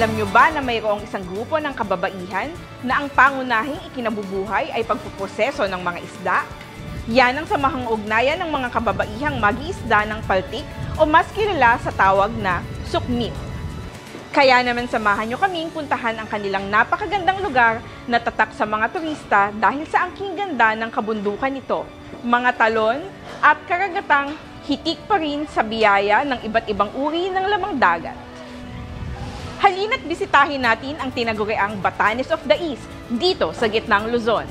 Alam nyo ba na mayroong isang grupo ng kababaihan na ang pangunahing ikinabubuhay ay pagpuproseso ng mga isda? Yan ang samahang ugnayan ng mga kababaihang mag-iisda ng paltik o mas kilala sa tawag na sukmit. Kaya naman samahan nyo kaming puntahan ang kanilang napakagandang lugar na tatak sa mga turista dahil sa angking ganda ng kabundukan nito, mga talon at karagatang hitik pa rin sa biyaya ng iba't ibang uri ng lamang dagat. Halina't bisitahin natin ang tinaguriang Batanes of the East dito sa gitnang Luzon,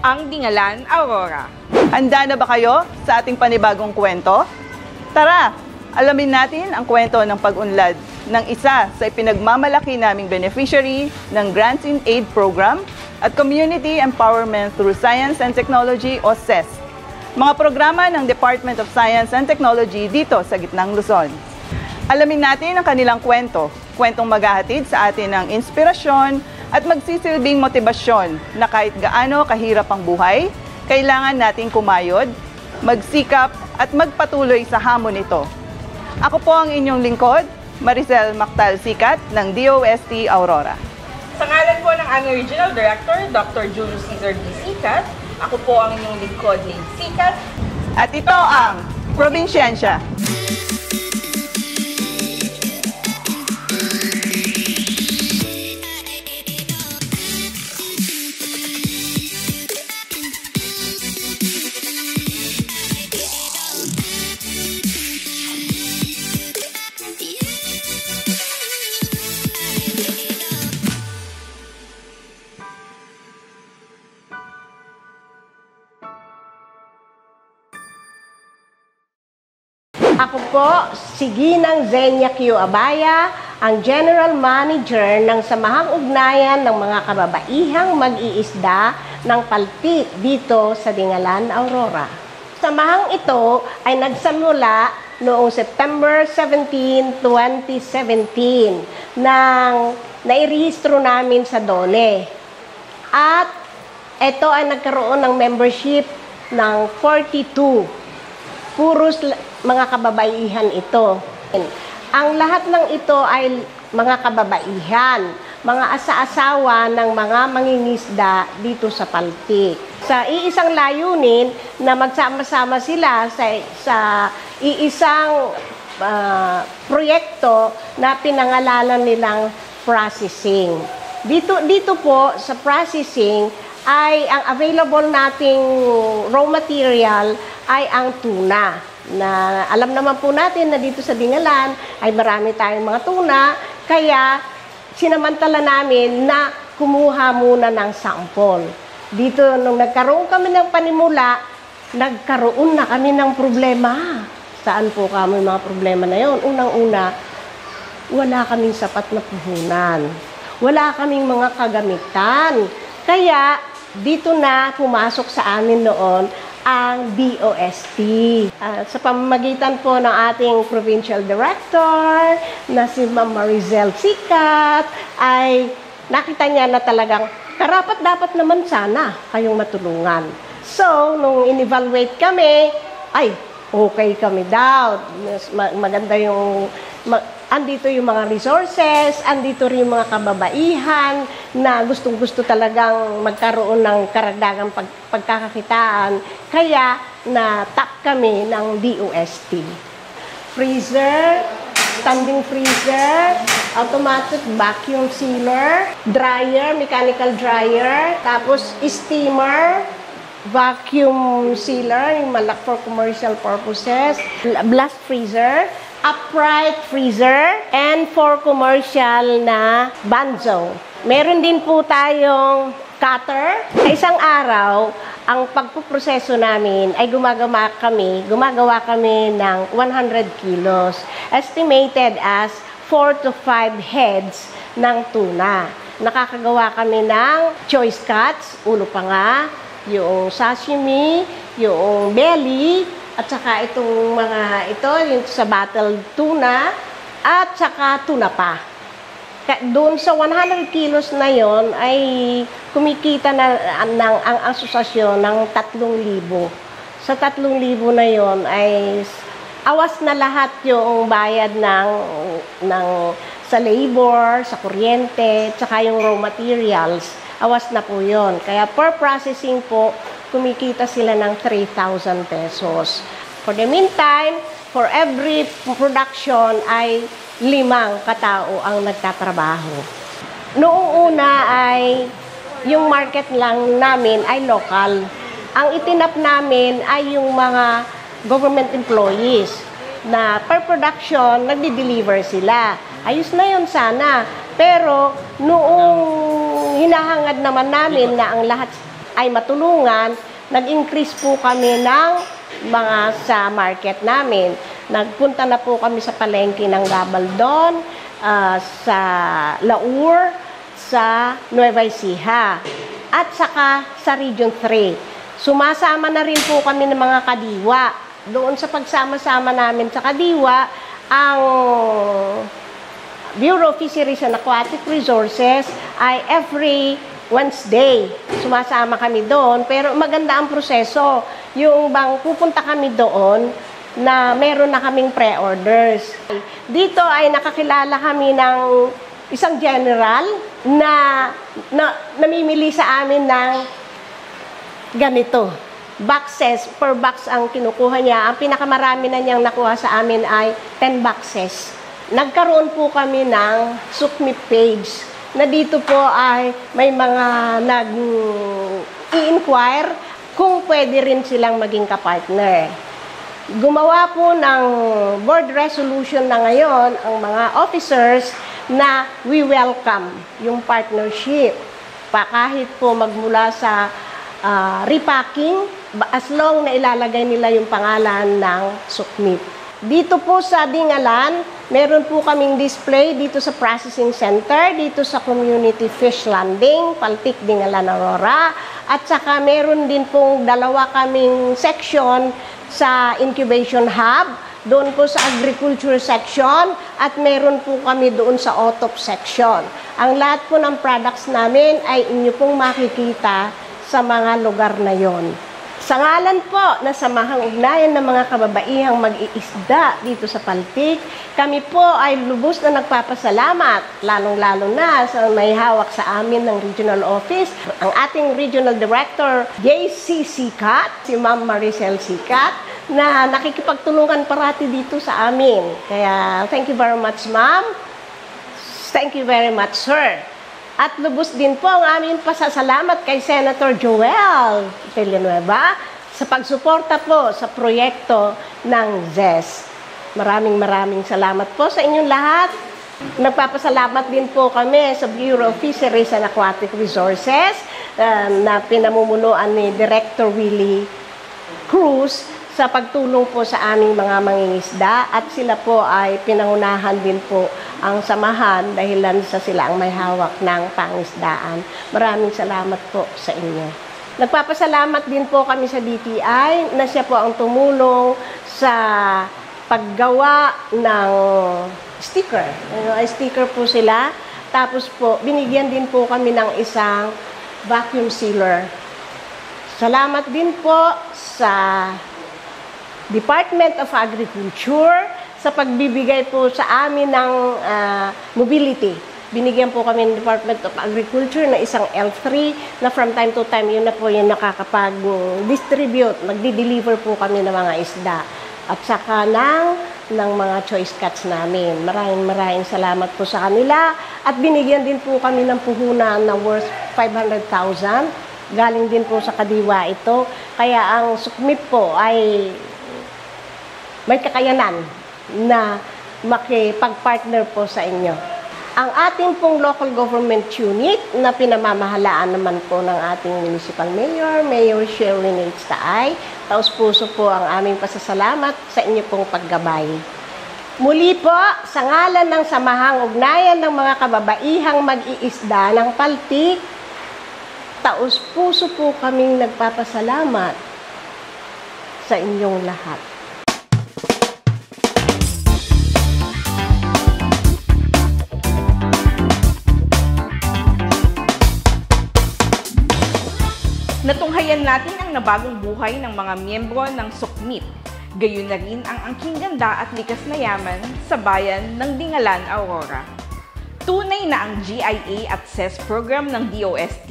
ang Dingalan, Aurora. Handa na ba kayo sa ating panibagong kwento? Tara, alamin natin ang kwento ng pag-unlad ng isa sa ipinagmamalaki naming beneficiary ng Grants in Aid Program at Community Empowerment through Science and Technology o CEST, mga programa ng Department of Science and Technology dito sa gitnang Luzon. Alamin natin ang kanilang kwentong maghahatid sa atin ng inspirasyon at magsisilbing motibasyon na kahit gaano kahirap ang buhay, kailangan nating kumayod, magsikap at magpatuloy sa hamon ito. Ako po ang inyong lingkod, Maricel Mactal Sicat ng DOST Aurora. Sa ngalan po ng aming Regional Director, Dr. Julio Cesar D. Sicat, ako po ang inyong lingkod, Lane Sicat. At ito ang Probinsyensya. Ako po, si Ginang Zenia Q. Abaya, ang General Manager ng Samahang Ugnayan ng mga kababaihang mag-iisda ng paltik dito sa Dingalan, Aurora. Samahang ito ay nagsamula noong September 17, 2017 nang nairehistro namin sa DONE. At ito ay nagkaroon ng membership ng 42. Puros mga kababaihan ito. Ang lahat ng ito ay mga kababaihan, mga asa-asawa ng mga mangingisda dito sa paltik. Sa iisang layunin na magsama-sama sila sa iisang proyekto na pinangalanan nilang processing. Dito po sa processing ay ang available nating raw material ay ang tuna. Na alam naman po natin na dito sa Dingalan ay marami tayong mga tuna, kaya sinamantala namin na kumuha muna ng sample. Dito, nung nagkaroon kami ng panimula, nagkaroon na kami ng problema. Saan po kami mga problema na yon? Unang-una, wala kaming sapat na puhunan. Wala kaming mga kagamitan. Kaya, dito na pumasok sa amin noon ang DOST. Sa pamamagitan po ng ating Provincial Director na si Ma'am Maricel Sicat, ay nakita niya na talagang karapat-dapat naman sana kayong matulungan. So, nung in-evaluate kami, ay okay kami daw. Maganda yung andito yung mga resources, andito rin yung mga kababaihan na gustong-gusto talagang magkaroon ng karagdagang pagkakakitaan. Kaya na-tap kami ng DOST. Freezer, standing freezer, automatic vacuum sealer, dryer, mechanical dryer, tapos steamer, vacuum sealer, yung malak for commercial purposes, blast freezer, upright freezer, and for commercial na banzo. Meron din po tayong cutter. Sa isang araw, ang pagpuproseso namin ay gumagawa kami ng 100 kilos. Estimated as 4 to 5 heads ng tuna. Nakakagawa kami ng choice cuts, ulo pa nga, yung sashimi, yung belly, at saka itong mga ito, yung sa battle tuna, at saka tuna pa. Doon sa 100 kilos na yon ay kumikita na ang asosasyon ng 3,000. Sa 3,000 na yon ay awas na lahat yung bayad ng sa labor, sa kuryente, tsaka yung raw materials, awas na po yun. Kaya per processing po, kumikita sila ng 3,000 pesos. For the meantime, for every production ay 5 katao ang nagtatrabaho. Noong una ay yung market lang namin ay local. Ang itinap namin ay yung mga government employees na per production, nagdi-deliver sila. Ayos na yun sana. Pero noong hinahangad naman namin na ang lahat ay matulungan, nag-increase po kami ng mga sa market namin. Nagpunta na po kami sa palengke ng Gabaldon, sa Laur, sa Nueva Ecija, at saka sa Region 3. Sumasama na rin po kami ng mga kadiwa. Doon sa pagsama-sama namin sa kadiwa, ang Bureau of Fisheries and Aquatic Resources ay every Wednesday. Sumasama kami doon, pero maganda ang proseso. Yung bang pupunta kami doon na meron na kaming pre-orders. Dito ay nakakilala kami ng isang general na namimili sa amin ng ganito. Boxes, per box ang kinukuha niya. Ang pinakamarami na niyang nakuha sa amin ay 10 boxes. Nagkaroon po kami ng SUKMIP page na dito po ay may mga nag-i-inquire kung pwede rin silang maging kapartner. Gumawa po ng board resolution na ngayon ang mga officers na we welcome yung partnership. Kahit po magmula sa repacking, as long na ilalagay nila yung pangalan ng SUKMIP. Dito po sa Dingalan, meron po kaming display dito sa processing center, dito sa community fish landing, Paltik, Dingalan, Aurora. At saka meron din pong 2 kaming section sa incubation hub, doon po sa agriculture section, at meron po kami doon sa OTOP section. Ang lahat po ng products namin ay inyo pong makikita sa mga lugar na yon. Sa ngalan po na Samahang Ugnayan ng mga Kababaihang Mag-iisda dito sa Paltik, kami po ay lubos na nagpapasalamat, lalong-lalo na sa may hawak sa amin ng regional office, ang ating regional director, JC Sikat, si Ma'am Maricel Sikat, na nakikipagtulungan parati dito sa amin. Kaya thank you very much, Ma'am. Thank you very much, sir. At lubos din po ang aming pasasalamat kay Senator Joel Villanueva sa pagsuporta po sa proyekto ng ZES. Maraming salamat po sa inyong lahat. Nagpapasalamat din po kami sa Bureau of Fisheries and Aquatic Resources na pinamumunuan ni Director Willie Cruz sa pagtulong po sa aming mga mangingisda, at sila po ay pinangunahan din po ang samahan dahilan sa sila ang may hawak ng pangisdaan. Maraming salamat po sa inyo. Nagpapasalamat din po kami sa DTI na siya po ang tumulong sa paggawa ng sticker. Ay sticker po sila. Tapos po, binigyan din po kami ng isang vacuum sealer. Salamat din po sa Department of Agriculture sa pagbibigay po sa amin ng mobility. Binigyan po kami ng Department of Agriculture na isang L3 na from time to time yun na po yung nakakapag-distribute, magdi-deliver po kami ng mga isda. At saka ng mga choice cuts namin. Maraming salamat po sa kanila. At binigyan din po kami ng puhunan na worth 500,000. Galing din po sa kadiwa ito. Kaya ang SUKMIP po ay may kakayanan na makipag-partner po sa inyo. Ang ating pong local government unit na pinamamahalaan naman po ng ating municipal mayor, Mayor Sherwin H. Taay, taos-puso po ang aming pasasalamat sa inyo pong paggabay. Muli po, sa ngalan ng Samahang Ugnayan ng mga Kababaihang Mag-iisda ng Paltik, taos-puso po kaming nagpapasalamat sa inyong lahat. Natunghayan natin ang nabagong buhay ng mga miyembro ng SUKMIP. Gayon na rin ang angking ganda at likas na yaman sa bayan ng Dingalan, Aurora. Tunay na ang GIA at CES program ng DOST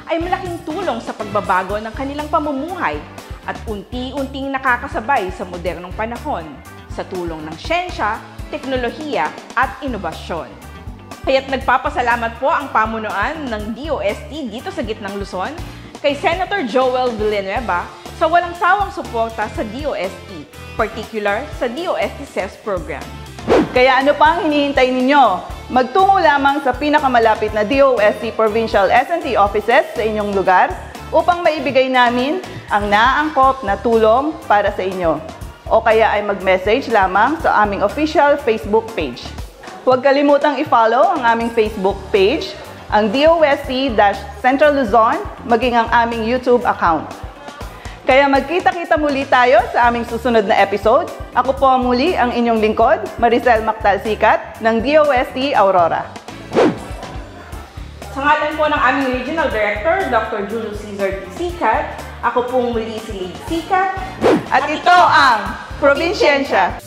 ay malaking tulong sa pagbabago ng kanilang pamumuhay at unti-unting nakakasabay sa modernong panahon sa tulong ng siyensya, teknolohiya at inobasyon. Kaya't nagpapasalamat po ang pamunuan ng DOST dito sa Gitnang Luzon kay Senator Joel Villanueva sa walang sawang suporta sa DOST, particular sa DOST CES program. Kaya ano pa ang hinihintay ninyo? Magtungo lamang sa pinakamalapit na DOST Provincial S&T offices sa inyong lugar upang maibigay namin ang naaangkop na tulong para sa inyo. O kaya ay mag-message lamang sa aming official Facebook page. Huwag kalimutang i-follow ang aming Facebook page, ang DOST-Central Luzon, maging ang aming YouTube account. Kaya magkita-kita muli tayo sa aming susunod na episode. Ako po muli ang inyong lingkod, Maricel Mactal-Sicat ng DOST Aurora. Sa ngalan po ng aming Regional Director, Dr. Julio Cesar D. Sicat, ako pong muli si Lady Sicat. At ito ang Probinsiyensya.